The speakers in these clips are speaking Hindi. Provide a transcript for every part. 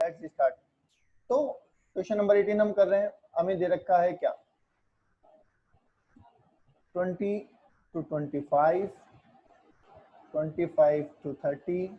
Let's start. तो क्वेश्चन नंबर 18 हम कर रहे हैं। हमें दे रखा है क्या, 20 to 25, 25 to 30,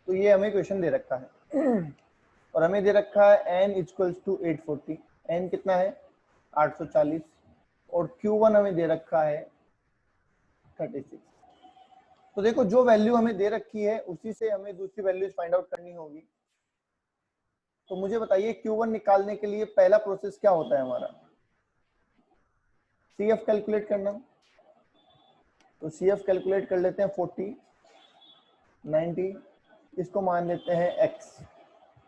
तो ये हमें क्वेश्चन दे रखा है और हमें दे रखा है n इक्वल्स टू 840। n कितना है 840 और Q1 हमें दे रखा है 36। तो देखो जो वैल्यू हमें दे रखी है उसी से हमें दूसरी वैल्यूज फाइंड आउट करनी होगी। तो मुझे बताइए Q1 निकालने के लिए पहला प्रोसेस क्या होता है हमारा, CF कैलकुलेट करना। तो CF कैलकुलेट कर लेते हैं 40, 90, इसको मान लेते हैं x।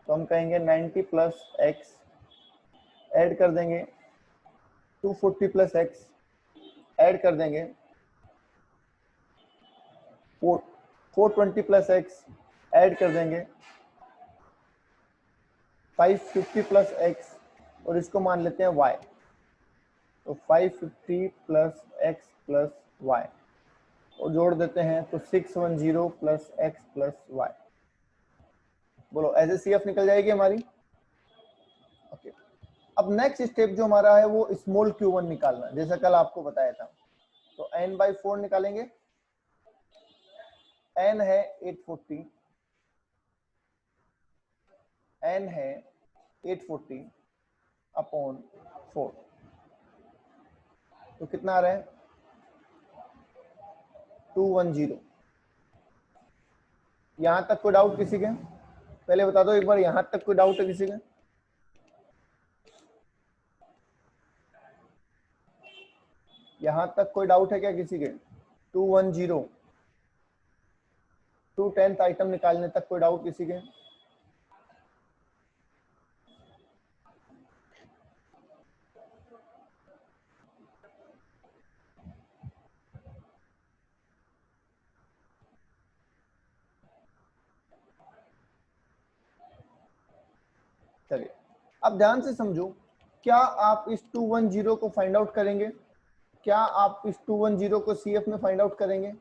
तो हम कहेंगे 90 प्लस x, ऐड कर देंगे 240 प्लस x, ऐड कर देंगे 420 प्लस x, ऐड कर देंगे 550 प्लस x और इसको मान लेते हैं y। तो 550 प्लस x प्लस y और जोड़ देते हैं तो 610 प्लस x प्लस y। बोलो ऐसे CF निकल जाएगी हमारी। ओके, अब नेक्स्ट स्टेप जो हमारा है वो स्मॉल q1 निकालना, जैसा कल आपको बताया था। तो n/4 निकालेंगे। n है 840, n है 840 अपॉन 4। तो कितना आ रहा है 210। यहां तक कोई डाउट किसी के? पहले बता दो एक बार, यहां तक कोई डाउट है किसी का? यहां तक कोई डाउट है क्या किसी के? 210 टू 10th आइटम निकालने तक कोई डाउट किसी के? चलिए अब ध्यान से समझो, क्या आप इस 210 को फाइंड आउट करेंगे? क्या आप इस 210 को CF में फाइंड आउट करेंगे?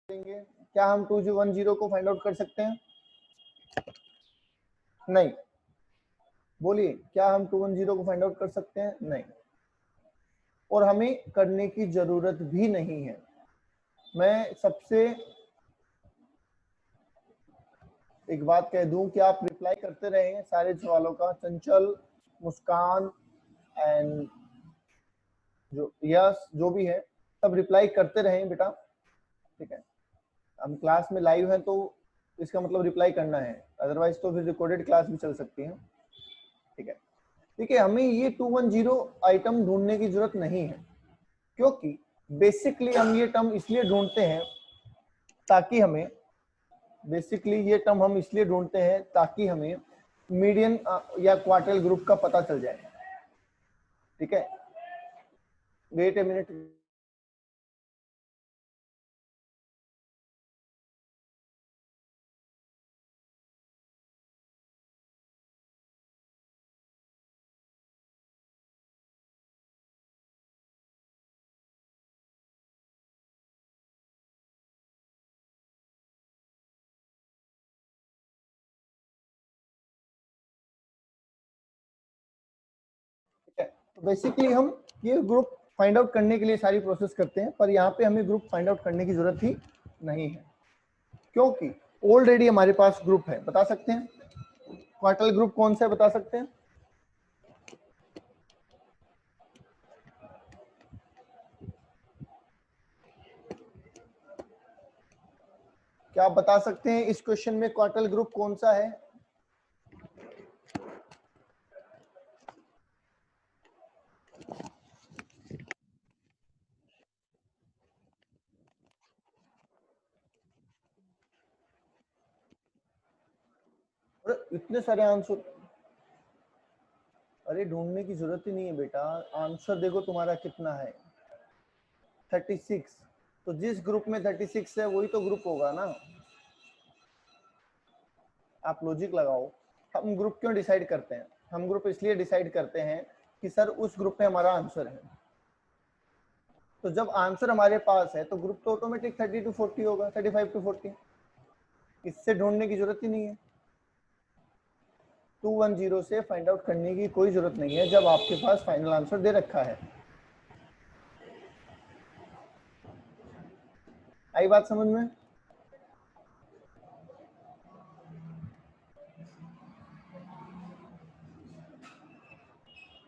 क्या हम 210 को फाइंड आउट कर सकते हैं? नहीं। बोलिए, क्या हम 210 को फाइंड आउट कर सकते हैं? नहीं, और हमें करने की जरूरत भी नहीं है। मैं सबसे एक बात कह दूं कि आप रिप्लाई करते रहे सारे सवालों का, चंचल, मुस्कान एंड जो यस जो भी है सब रिप्लाई करते रहे बेटा, ठीक है। हम क्लास में लाइव हैं तो इसका मतलब रिप्लाई करना है, अदरवाइज तो फिर रिकॉर्डेड क्लास भी चल सकती है, ठीक है। ठीक है, हमें ये 210 आइटम ढूंढने की जरूरत नहीं है, क्योंकि बेसिकली हम ये टर्म इसलिए ढूंढते हैं ताकि हमें मीडियन या क्वार्टाइल ग्रुप का पता चल जाए, ठीक है। Wait a minute. तो बेसिकली हम ये ग्रुप फाइंड आउट करने के लिए सारी प्रोसेस करते हैं, पर यहाँ पे हमें ग्रुप फाइंड आउट करने की जरूरत ही नहीं है, क्योंकि ऑलरेडी हमारे पास ग्रुप है, बता सकते हैं क्वार्टल ग्रुप कौन सा है, बता सकते हैं? क्या आप बता सकते हैं इस क्वेश्चन में क्वार्टल ग्रुप कौन सा है? अरे इतने सारे आंसर, अरे ढूंढने की जरूरत ही नहीं है बेटा, आंसर देखो तुम्हारा कितना है, 36। तो जिस ग्रुप में 36 है वही तो ग्रुप होगा ना। आप लॉजिक लगाओ। हम ग्रुप क्यों डिसाइड करते हैं? हम ग्रुप इसलिए डिसाइड करते हैं कि सर उस ग्रुप में हमारा आंसर है। तो जब आंसर हमारे पास है तो ग्रुप तो ऑटोमेटिक 30 to 40 होगा, 35 to 40। इससे ढूंढने की जरूरत ही नहीं है, 210 से फाइंड आउट करने की कोई जरूरत नहीं है जब आपके पास फाइनल आंसर दे रखा है। आई बात समझ में?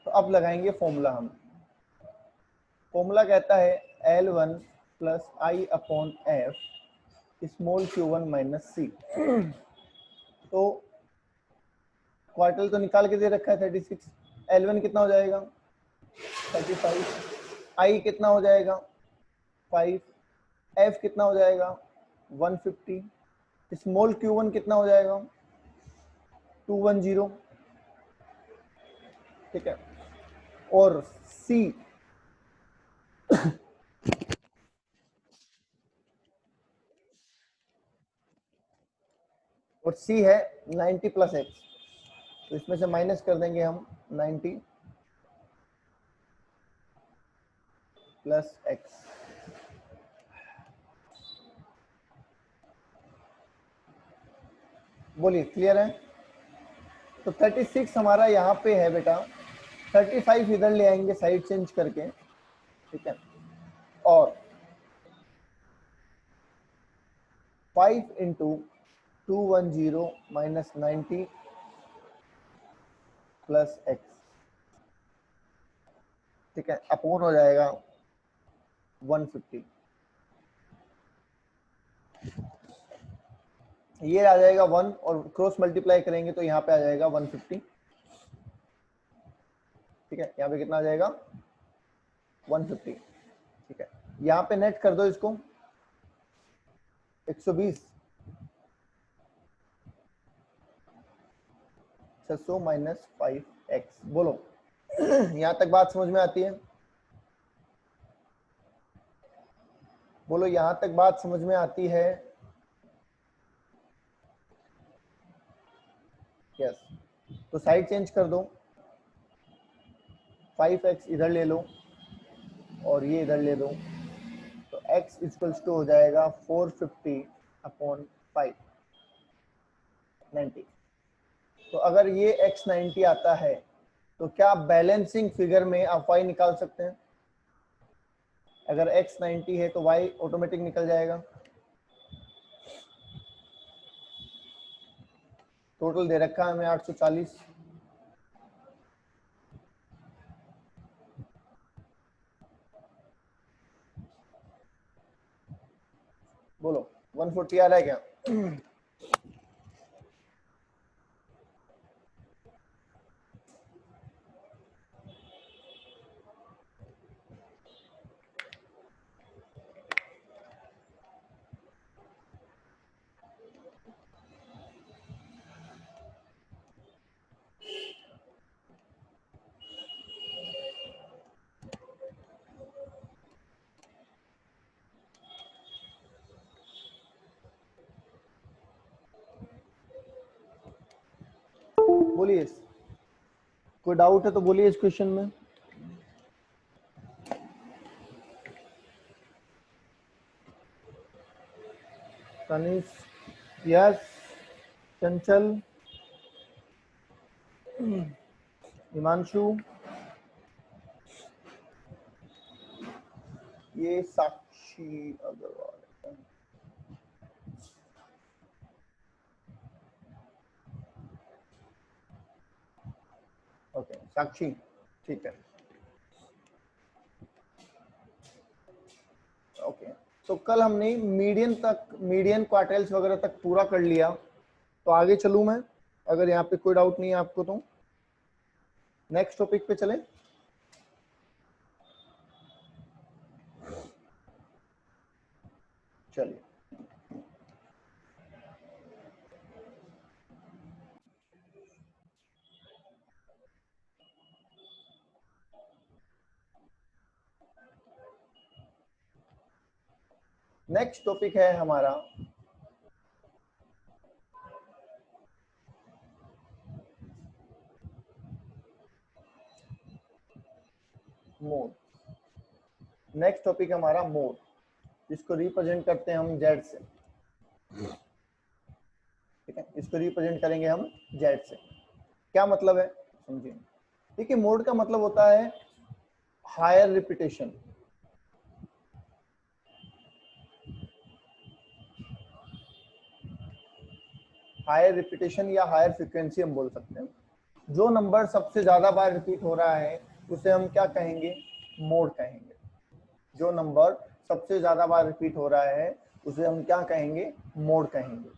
तो अब लगाएंगे फॉर्मूला हम। फॉर्मूला कहता है L1 plus i upon f small q1 minus c. तो क्वार्टल तो निकाल के दे रखा है 36, L1 कितना हो जाएगा 35, आई कितना हो जाएगा 5, एफ कितना हो जाएगा 150, स्मॉल q1 कितना हो जाएगा 210, ठीक है। और सी और सी है 90 प्लस एक्स, तो इसमें से माइनस कर देंगे हम 90 प्लस एक्स। बोलिए क्लियर है? तो 36 हमारा यहाँ पे है बेटा, 35 इधर ले आएंगे साइड चेंज करके, ठीक है। और 5 इंटू 210 माइनस 90 प्लस एक्स, ठीक है, अपोन हो जाएगा 150। ये आ जाएगा 1 और क्रॉस मल्टीप्लाई करेंगे तो यहाँ पे आ जाएगा 150, ठीक है। यहाँ पे कितना आ जाएगा 150, ठीक है। यहाँ पे नेट कर दो इसको 120, 600 माइनस 5x। बोलो यहाँ तक बात समझ में आती है? बोलो यहाँ तक बात समझ में आती है? यस। तो साइड चेंज कर दो, 5x इधर ले लो और ये इधर ले दो, तो x इक्वल्स टू हो जाएगा 450 अपॉन 5, 90। तो अगर ये x 90 आता है तो क्या बैलेंसिंग फिगर में आप y निकाल सकते हैं? अगर x 90 है तो y ऑटोमेटिक निकल जाएगा। टोटल दे रखा है हमें 840। बोलो 140 आ रहा है क्या? बोलिए, कोई डाउट है तो बोलिए इस क्वेश्चन में। तनिष, यस। चंचल, हिमांशु, ये साक्षी अग्रवाल। साक्षी, ठीक है, ओके। तो कल हमने मीडियन क्वार्टाइल्स वगैरह तक पूरा कर लिया, तो आगे चलूं मैं, अगर यहाँ पे कोई डाउट नहीं है आपको तो नेक्स्ट टॉपिक पे चलें। चलिए, नेक्स्ट टॉपिक है हमारा मोड। नेक्स्ट टॉपिक हमारा मोड, जिसको रिप्रेजेंट करते हैं हम जेड से, ठीक है, इसको रिप्रेजेंट करेंगे हम जेड से। क्या मतलब है समझिए। देखिए, मोड का मतलब होता है हायर रिपीटेशन, हायर रिपीटेशन या हायर फ्रीक्वेंसी हम बोल सकते हैं। जो नंबर सबसे ज्यादा बार रिपीट हो रहा है उसे हम क्या कहेंगे, मोड कहेंगे। जो नंबर सबसे ज्यादा बार रिपीट हो रहा है उसे हम क्या कहेंगे, मोड कहेंगे,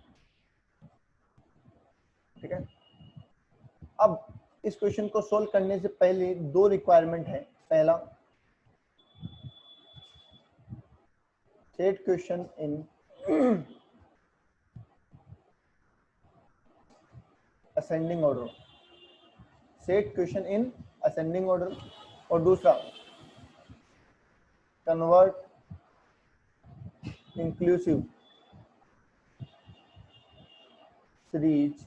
ठीक है। अब इस क्वेश्चन को सोल्व करने से पहले दो रिक्वायरमेंट है। पहला, set question in ascending order, set question in ascending order, और दूसरा, convert inclusive series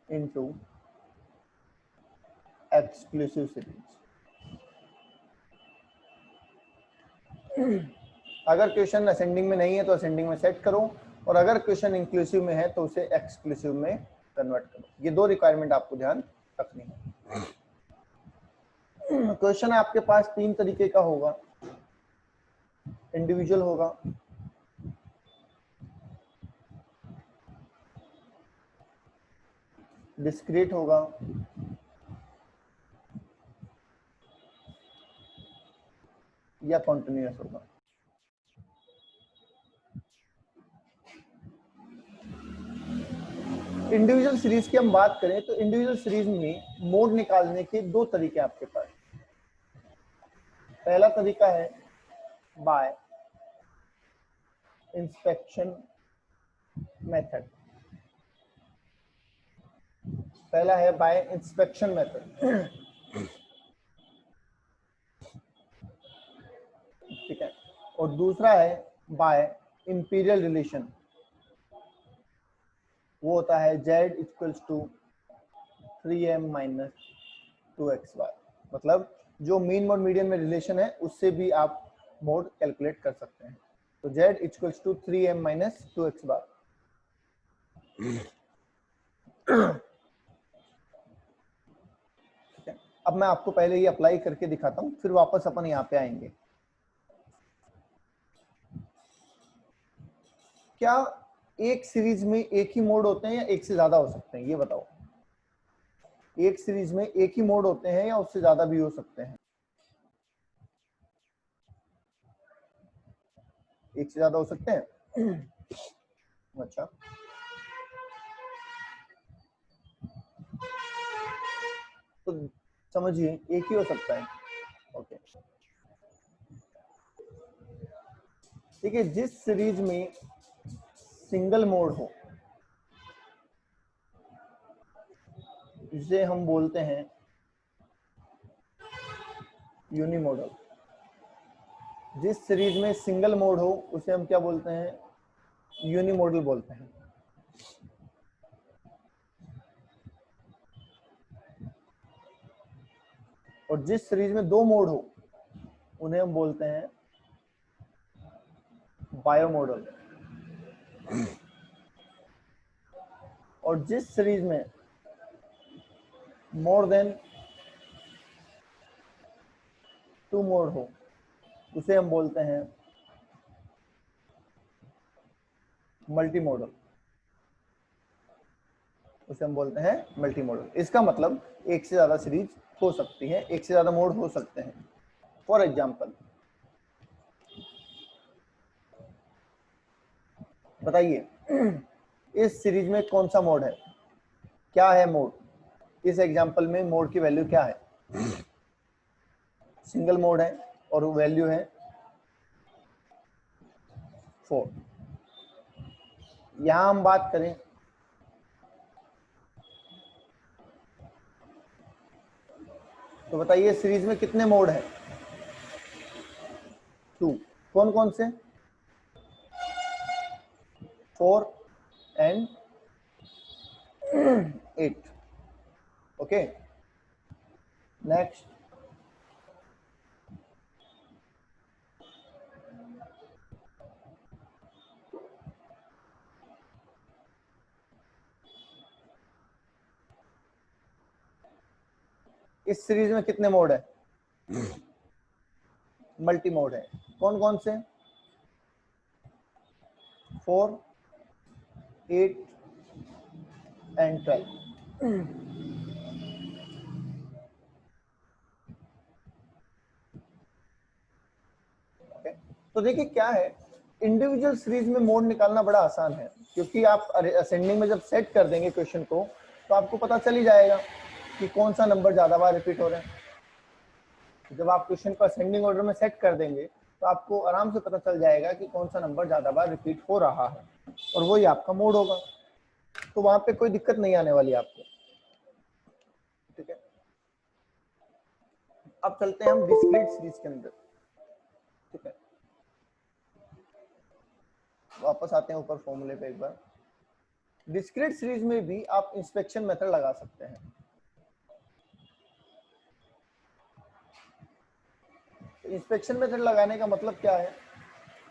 into exclusive series. अगर क्वेश्चन असेंडिंग में नहीं है तो असेंडिंग में सेट करो, और अगर क्वेश्चन इंक्लूसिव में है तो उसे एक्सक्लूसिव में कन्वर्ट करो। ये दो रिक्वायरमेंट आपको ध्यान रखनी है। क्वेश्चन आपके पास तीन तरीके का होगा, इंडिविजुअल होगा, डिस्क्रीट होगा, या कॉन्टिन्यूअस होगा। इंडिविजुअल सीरीज की हम बात करें तो इंडिविजुअल सीरीज में मोड निकालने के दो तरीके आपके पास। पहला तरीका है बाय इंस्पेक्शन मेथड, पहला है बाय इंस्पेक्शन मेथड, ठीक है, और दूसरा है बाय इंपीरियल रिलेशन, वो होता है z equals to 3m minus 2xy। मतलब जो मीन मोड मीडियन में रिलेशन है उससे भी आप मोड कैलकुलेट कर सकते हैं। तो z equals to 3m minus 2xy। ठीक है, अब मैं आपको पहले ये अप्लाई करके दिखाता हूँ, फिर वापस अपन यहाँ पे आएंगे। क्या एक सीरीज में एक ही मोड होते हैं या एक से ज्यादा हो सकते हैं, ये बताओ। एक सीरीज में एक ही मोड होते हैं या उससे ज्यादा भी हो सकते हैं? एक से ज्यादा हो सकते हैं। अच्छा, तो समझिए एक ही हो सकता है। ओके, ठीक है, जिस सीरीज में सिंगल मोड हो जिसे हम बोलते हैं यूनिमोडल। जिस सीरीज में सिंगल मोड हो उसे हम क्या बोलते हैं, यूनिमोडल बोलते हैं। और जिस सीरीज में दो मोड हो उन्हें हम बोलते हैं बायोमोडल। और जिस सीरीज में मोर देन टू मोड हो उसे हम बोलते हैं मल्टी मोडल। उसे हम बोलते हैं मल्टी मॉडल। इसका मतलब एक से ज्यादा सीरीज हो सकती है, एक से ज्यादा मोड हो सकते हैं। फॉर एग्जाम्पल बताइए इस सीरीज में कौन सा मोड है, क्या है मोड, इस एग्जाम्पल में मोड की वैल्यू क्या है? सिंगल मोड है और वैल्यू है 4। यहां हम बात करें तो बताइए सीरीज में कितने मोड हैं? 2। कौन कौन से? 4 एंड 8। Okay, next. इस सीरीज में कितने मोड है? मल्टी मोड है। कौन कौन से? 4, 8 एंड 12। ओके, तो देखिए क्या है, इंडिविजुअल सीरीज में मोड निकालना बड़ा आसान है, क्योंकि आप असेंडिंग में जब सेट कर देंगे क्वेश्चन को तो आपको पता चल ही जाएगा कि कौन सा नंबर ज्यादा बार रिपीट हो रहा है। जब आप क्वेश्चन को असेंडिंग ऑर्डर में सेट कर देंगे तो आपको आराम से पता चल जाएगा कि कौन सा नंबर ज्यादा बार रिपीट हो रहा है, और वही आपका मोड होगा। तो वहां पे कोई दिक्कत नहीं आने वाली आपको। ठीक है, अब चलते हैं हम डिस्क्रीट सीरीज के अंदर। ठीक है, वापस आते हैं ऊपर फॉर्मूले पे एक बार। डिस्क्रीट सीरीज में भी आप इंस्पेक्शन मेथड लगा सकते हैं। इंस्पेक्शन मेथड लगाने का मतलब क्या है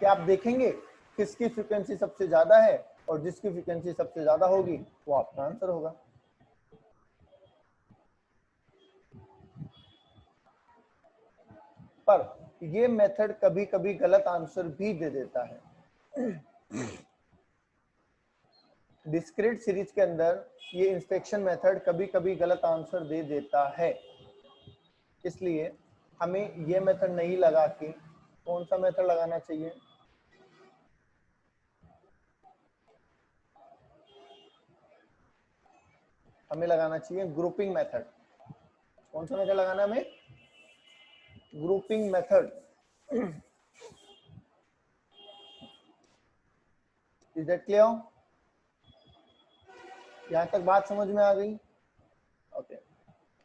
कि आप देखेंगे किसकी फ्रीक्वेंसी सबसे ज्यादा है, और जिसकी फ्रीक्वेंसी सबसे ज्यादा होगी वो आपका आंसर होगा। पर ये मेथड कभी कभी गलत आंसर भी दे देता है। डिस्क्रीट सीरीज के अंदर ये इंस्पेक्शन मेथड कभी कभी गलत आंसर दे देता है, इसलिए हमें ये मेथड नहीं लगा के कौन सा मेथड लगाना चाहिए? हमें लगाना चाहिए ग्रुपिंग मेथड। कौन सा मेथड लगाना है हमें? Grouping method. Is that clear? यहां तक बात समझ में आ गई? ओके,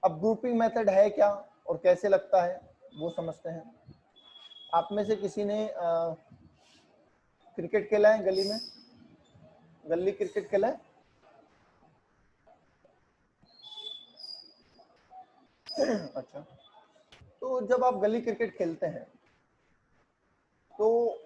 अब ग्रुपिंग मेथड है क्या और कैसे लगता है वो समझते हैं। आप में से किसी ने क्रिकेट खेला है गली में? गली क्रिकेट खेला है? अच्छा, तो जब आप गली क्रिकेट खेलते हैं तो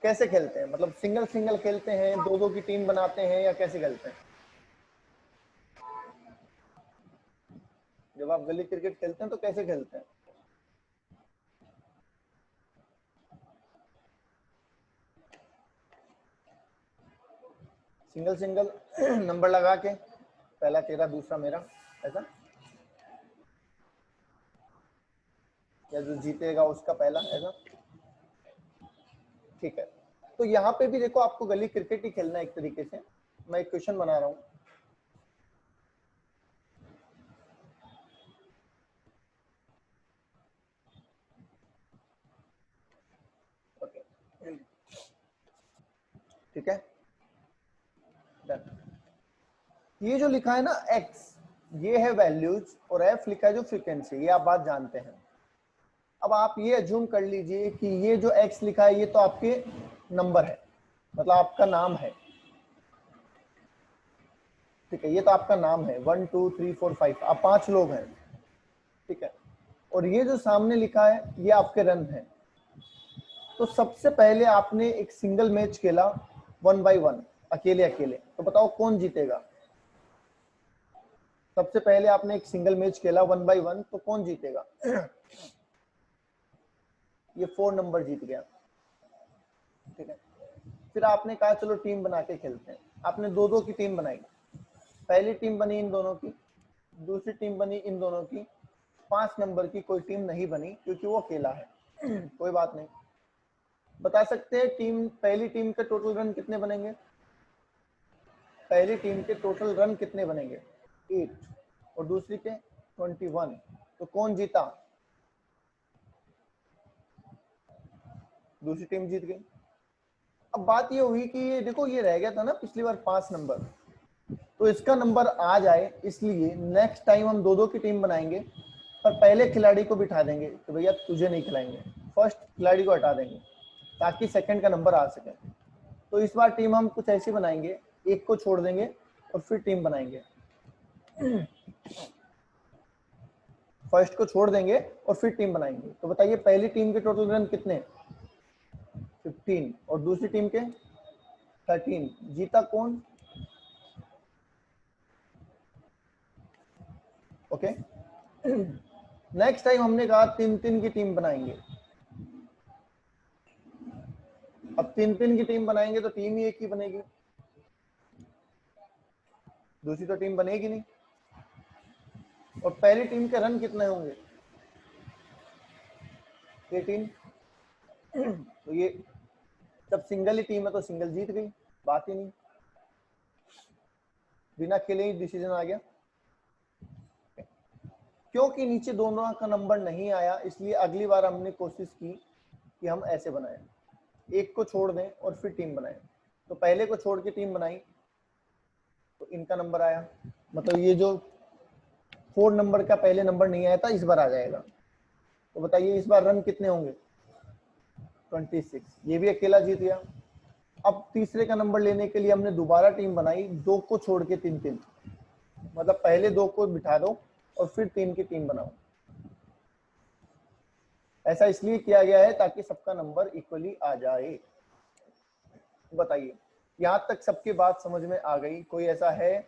कैसे खेलते हैं? मतलब सिंगल सिंगल खेलते हैं, दो दो की टीम बनाते हैं, या कैसे खेलते हैं? जब आप गली क्रिकेट खेलते हैं तो कैसे खेलते हैं? सिंगल सिंगल नंबर लगा के, पहला तेरा दूसरा मेरा, ऐसा? या जो जीतेगा उसका पहला, ऐसा? ठीक है, तो यहाँ पे भी देखो आपको गली क्रिकेट ही खेलना है एक तरीके से। मैं एक क्वेश्चन बना रहा हूँ। ओके, ठीक है, डन। ये जो लिखा है ना x, ये है वैल्यूज, और f लिखा है जो फ्रीक्वेंसी, ये आप बात जानते हैं। अब आप ये अज्यूम कर लीजिए कि ये जो x लिखा है ये तो आपके नंबर है, मतलब आपका नाम है। ठीक है, ये तो आपका नाम है, 1 2 3 4 5, आप 5 लोग हैं। ठीक है, और ये जो सामने लिखा है ये आपके रन है। तो सबसे पहले आपने एक सिंगल मैच खेला 1 by 1, अकेले अकेले, तो बताओ कौन जीतेगा? सबसे पहले आपने एक सिंगल मैच खेला 1 by 1, तो कौन जीतेगा? ये 4 नंबर जीत गया। ठीक है। फिर आपने कहा चलो टीम बना के खेलते हैं। आपने दो दो की टीम बनाई, पहली टीम बनी इन दोनों की, दूसरी टीम बनी इन दोनों की, 5 नंबर की कोई टीम नहीं बनी क्योंकि वो अकेला है। कोई बात नहीं। बता सकते हैं टीम, पहली टीम के टोटल रन कितने बनेंगे? पहली टीम के टोटल रन कितने बनेंगे? 8 और दूसरी के 21। तो कौन जीता? दूसरी टीम जीत गई। अब बात ये हुई कि ये देखो ये रह गया था ना पिछली बार 5 नंबर, तो इसका नंबर आ जाए इसलिए नेक्स्ट टाइम हम दो दो की टीम बनाएंगे, पर पहले खिलाड़ी को बिठा देंगे कि भैया तुझे नहीं खिलाएंगे, फर्स्ट खिलाड़ी को हटा देंगे ताकि सेकंड का नंबर आ सके। तो इस बार टीम हम कुछ ऐसी बनाएंगे, एक को छोड़ देंगे और फिर टीम बनाएंगे। फर्स्ट को छोड़ देंगे और फिर टीम बनाएंगे। तो बताइए पहली टीम के टोटल रन कितने? 15 और दूसरी टीम के 13। जीता कौन? ओके। नेक्स्ट टाइम हमने कहा 3-3 की टीम बनाएंगे। अब 3-3 की टीम बनाएंगे तो टीम ही एक ही बनेगी, दूसरी तो टीम बनेगी नहीं। और पहली टीम के रन कितने होंगे? 18। तो ये जब सिंगल ही टीम है तो सिंगल जीत गई, बात ही नहीं, बिना खेले ही डिसीजन आ गया। क्योंकि नीचे दोनों का नंबर नहीं आया इसलिए अगली बार हमने कोशिश की कि हम ऐसे बनाएं, एक को छोड़ दें और फिर टीम बनाएं। तो पहले को छोड़ के टीम बनाई तो इनका नंबर आया, मतलब ये जो 4 नंबर का पहले नंबर नहीं आया था इस बार आ जाएगा। तो बताइए इस बार रन कितने होंगे? 26। ये भी अकेला जीत गया। अब तीसरे का नंबर लेने के लिए हमने दोबारा टीम बनाई, 2 को छोड़ के 3-3, मतलब पहले 2 को बिठा दो और फिर 3 की टीम बनाओ। ऐसा इसलिए किया गया है ताकि सबका नंबर इक्वली आ जाए। बताइए यहां तक सबकी बात समझ में आ गई? कोई ऐसा है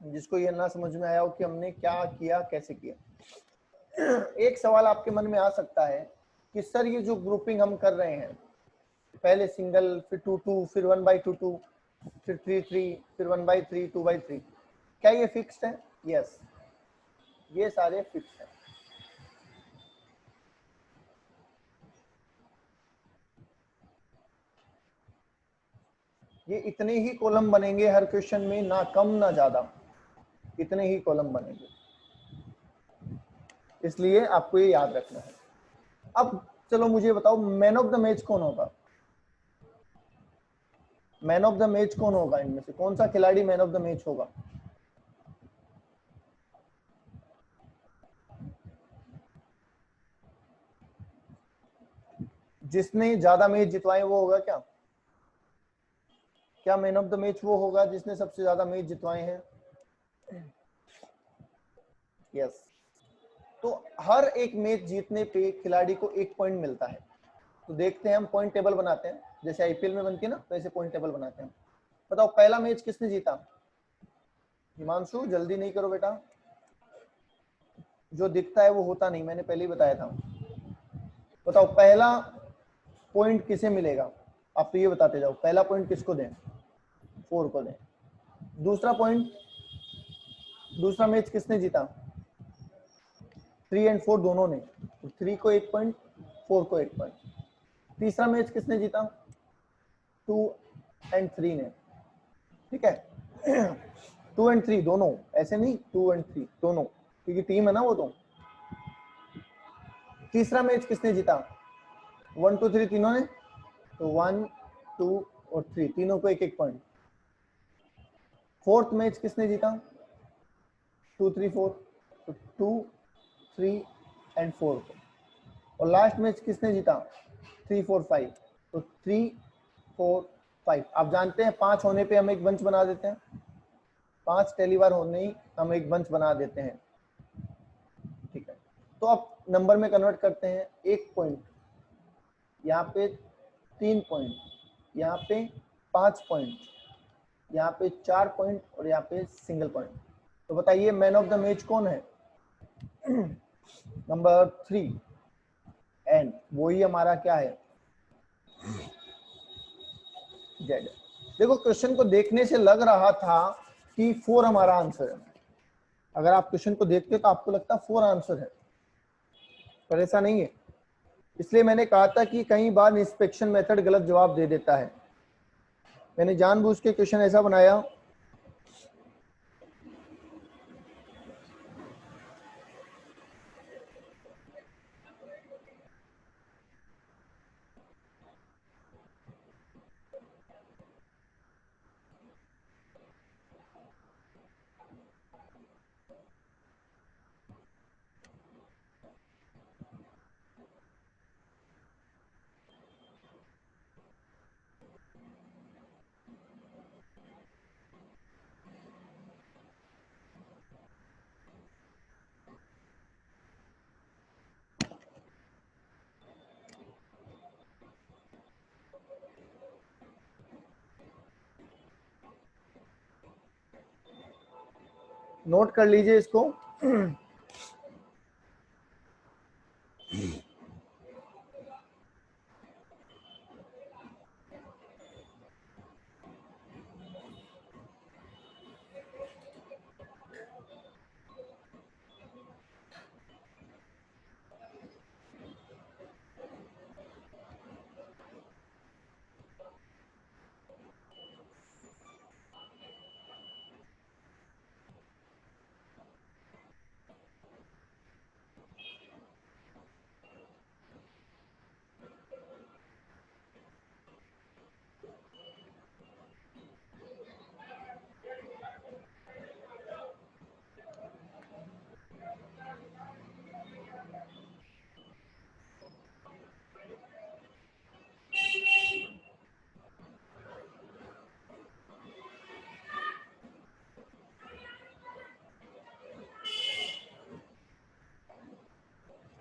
जिसको ये ना समझ में आया हो कि हमने क्या किया, कैसे किया? एक सवाल आपके मन में आ सकता है कि सर ये जो ग्रुपिंग हम कर रहे हैं, पहले सिंगल, फिर 2-2, फिर 1/2, फिर 3-3, फिर 1/3, 2/3, क्या ये फिक्स्ड है? यस, ये सारे फिक्स्ड हैं। ये इतने ही कॉलम बनेंगे हर क्वेश्चन में, ना कम ना ज्यादा, इतने ही कॉलम बनेंगे, इसलिए आपको ये याद रखना है। अब चलो मुझे बताओ मैन ऑफ द मैच कौन होगा? मैन ऑफ द मैच कौन होगा? इनमें से कौन सा खिलाड़ी मैन ऑफ द मैच होगा? जिसने ज्यादा मैच जितवाए वो होगा क्या? क्या मैन ऑफ द मैच वो होगा जिसने सबसे ज्यादा मैच जितवाए हैं? यस। तो हर एक मैच जीतने पे खिलाड़ी को 1 पॉइंट मिलता है। तो देखते हैं, हम पॉइंट टेबल बनाते हैं, जैसे आईपीएल में बनती है ना, वैसे पॉइंट टेबल बनाते हैं। बताओ पहला मैच किसने जीता? हिमांशु जल्दी नहीं करो बेटा, जो दिखता है वो होता नहीं, मैंने पहले ही बताया था। बताओ पहला पॉइंट किसे मिलेगा? आप तो ये बताते जाओ, पहला पॉइंट किसको दें? 4 को दें। दूसरा पॉइंट, दूसरा मैच किसने जीता? 3 और 4 दोनों ने, तो 3 को 1 पॉइंट, 4 को 1 पॉइंट। तीसरा मैच किसने जीता? 2 और 3 ने, ठीक है। 2 और 3 दोनों, ऐसे नहीं 2 और 3 दोनों, क्योंकि टीम है ना वो। तो तीसरा मैच किसने जीता? 1, 2, 3 तीनों ने, तो 1, 2 और 3 तीनों को 1-1 पॉइंट। फोर्थ मैच किसने जीता? 2, 3, 4, तो 2, 3 और 4 को। और लास्ट मैच किसने जीता? 3, 4, 5, तो 3, 4, 5। आप जानते हैं 5 होने पे हम एक बंच बना देते हैं, 5 पहली बार होने ही हम एक बंच बना देते हैं, ठीक है। तो अब नंबर में कन्वर्ट करते हैं, 1 पॉइंट, यहाँ पे 3 पॉइंट, यहाँ पे 5 पॉइंट, यहाँ पे 4 पॉइंट और यहाँ पे सिंगल पॉइंट। तो बताइए मैन ऑफ द मैच कौन है? नंबर 3, एंड वही हमारा क्या है? जेड। देखो क्वेश्चन को देखने से लग रहा था कि 4 हमारा आंसर है। अगर आप क्वेश्चन को देखते हो तो आपको लगता है 4 आंसर है, पर ऐसा नहीं है। इसलिए मैंने कहा था कि कई बार इंस्पेक्शन मेथड गलत जवाब दे देता है। मैंने जानबूझ के क्वेश्चन ऐसा बनाया। नोट कर लीजिए इसको।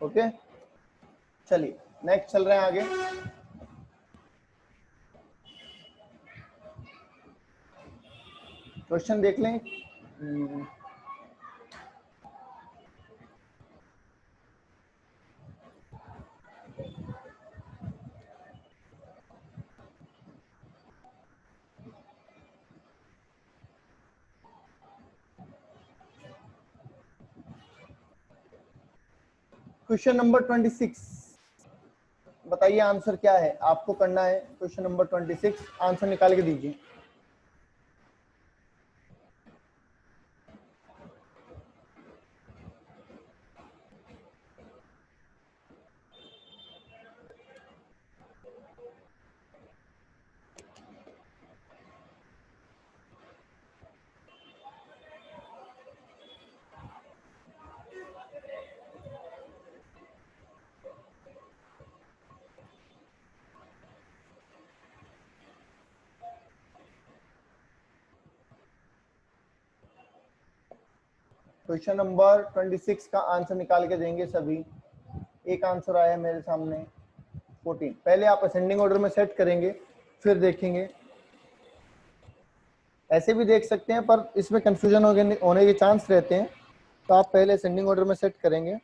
ओके, चलिए नेक्स्ट चल रहे हैं आगे। क्वेश्चन देख लें। क्वेश्चन नंबर 26, बताइए आंसर क्या है। आपको करना है क्वेश्चन नंबर 26, आंसर निकाल के दीजिए। क्वेश्चन नंबर 26 का आंसर निकाल के देंगे सभी। एक आंसर आया मेरे सामने 14। पहले आप असेंडिंग ऑर्डर में सेट करेंगे, फिर देखेंगे। ऐसे भी देख सकते हैं, पर इसमें कंफ्यूजन होने के चांस रहते हैं, तो आप पहले असेंडिंग ऑर्डर में सेट करेंगे।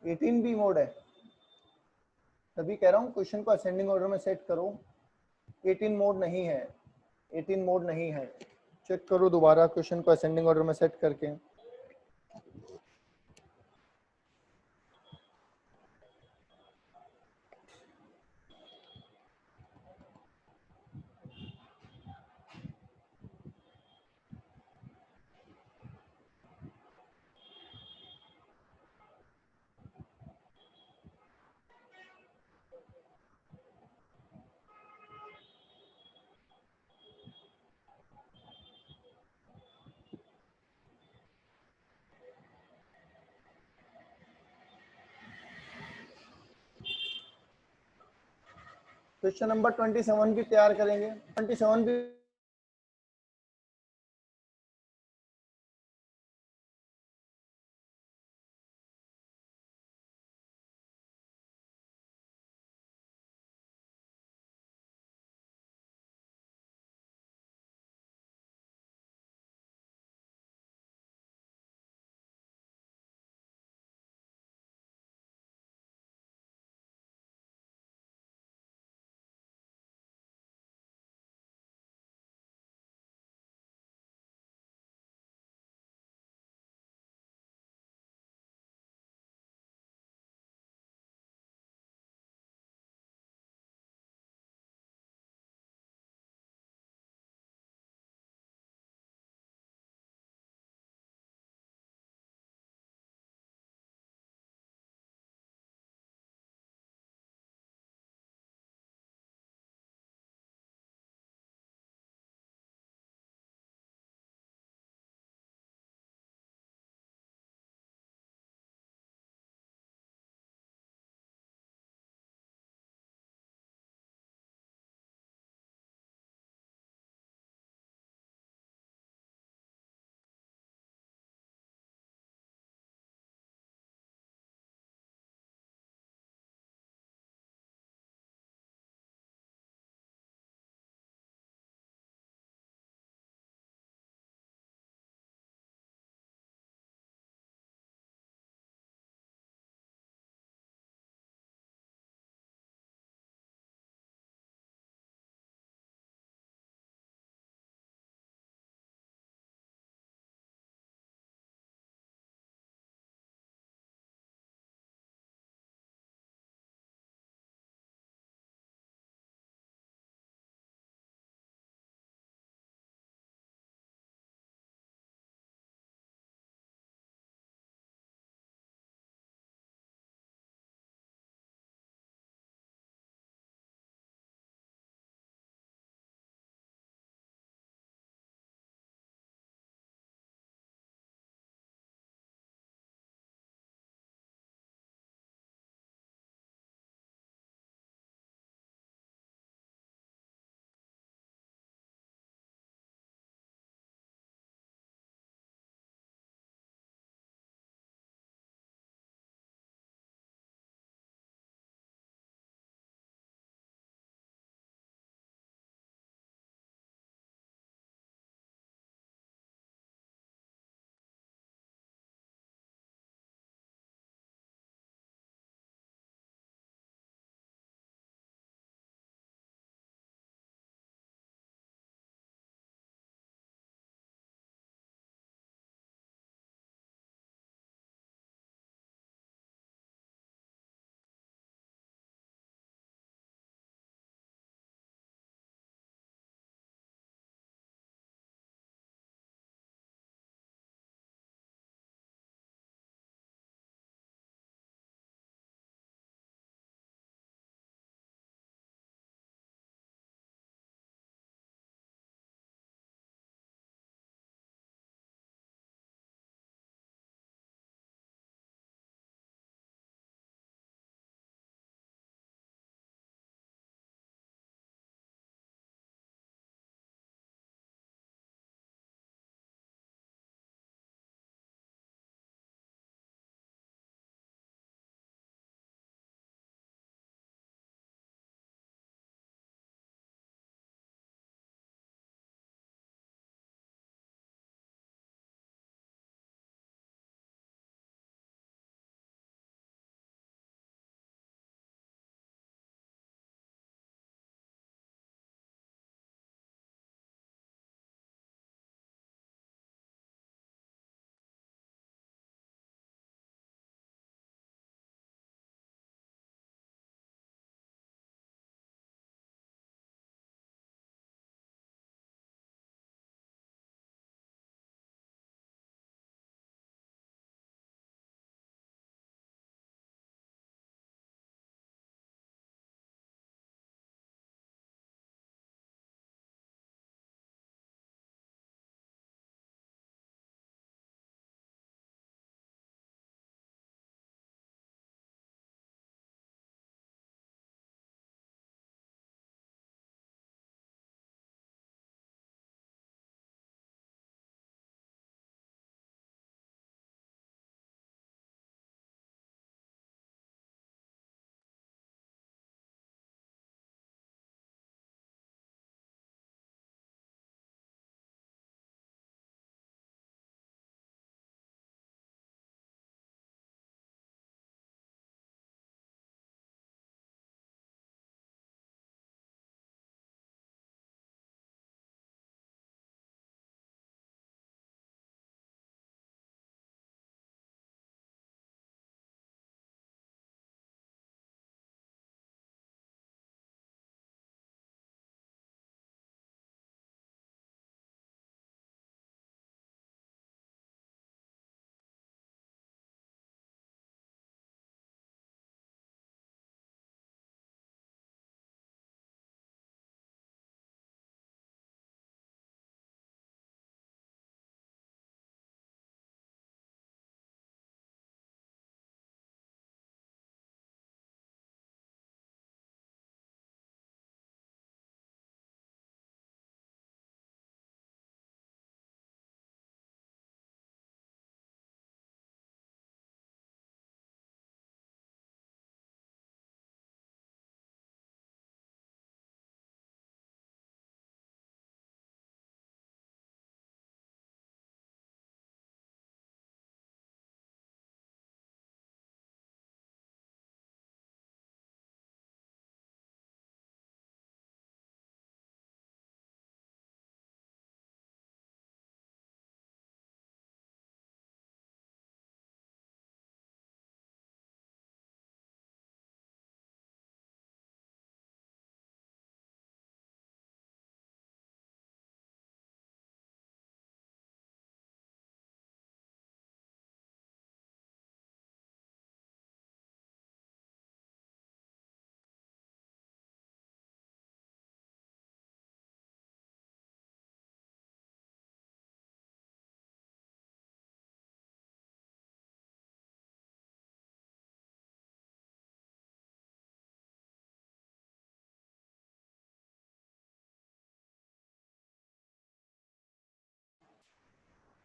एटीन भी मोड है, तभी कह रहा हूँ क्वेश्चन को असेंडिंग ऑर्डर में सेट करो। 18 मोड नहीं है, 18 मोड नहीं है। चेक करो दोबारा क्वेश्चन को असेंडिंग ऑर्डर में सेट करके। क्वेश्चन नंबर 27 भी तैयार करेंगे। 27 भी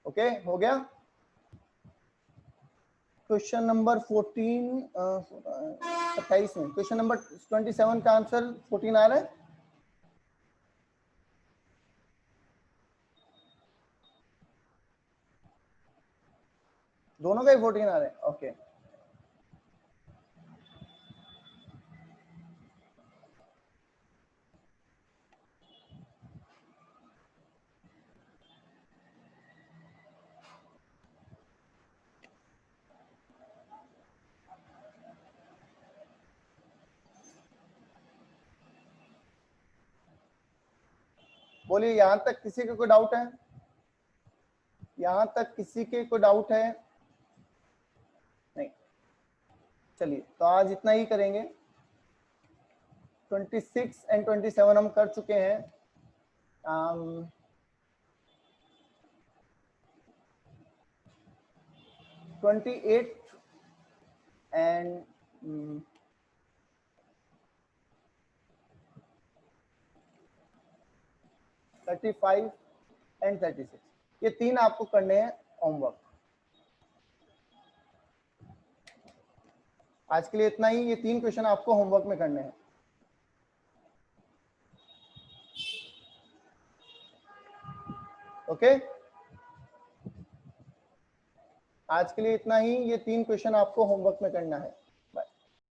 ओके हो गया। क्वेश्चन नंबर 14 27 में, क्वेश्चन नंबर 27 का आंसर 14 आ रहा है। दोनों का ही 14 आ रहा है, ओके। बोलिए, यहां तक किसी के कोई डाउट है? यहां तक किसी के कोई डाउट है? नहीं। चलिए, तो आज इतना ही करेंगे। 26 एंड 27 हम कर चुके हैं। 28 एंड 35 एंड 36, ये 3 आपको करने हैं होमवर्क। आज के लिए इतना ही, ये 3 क्वेश्चन आपको होमवर्क में करने हैं। ओके, आज के लिए इतना ही, ये 3 क्वेश्चन आपको होमवर्क में करना है।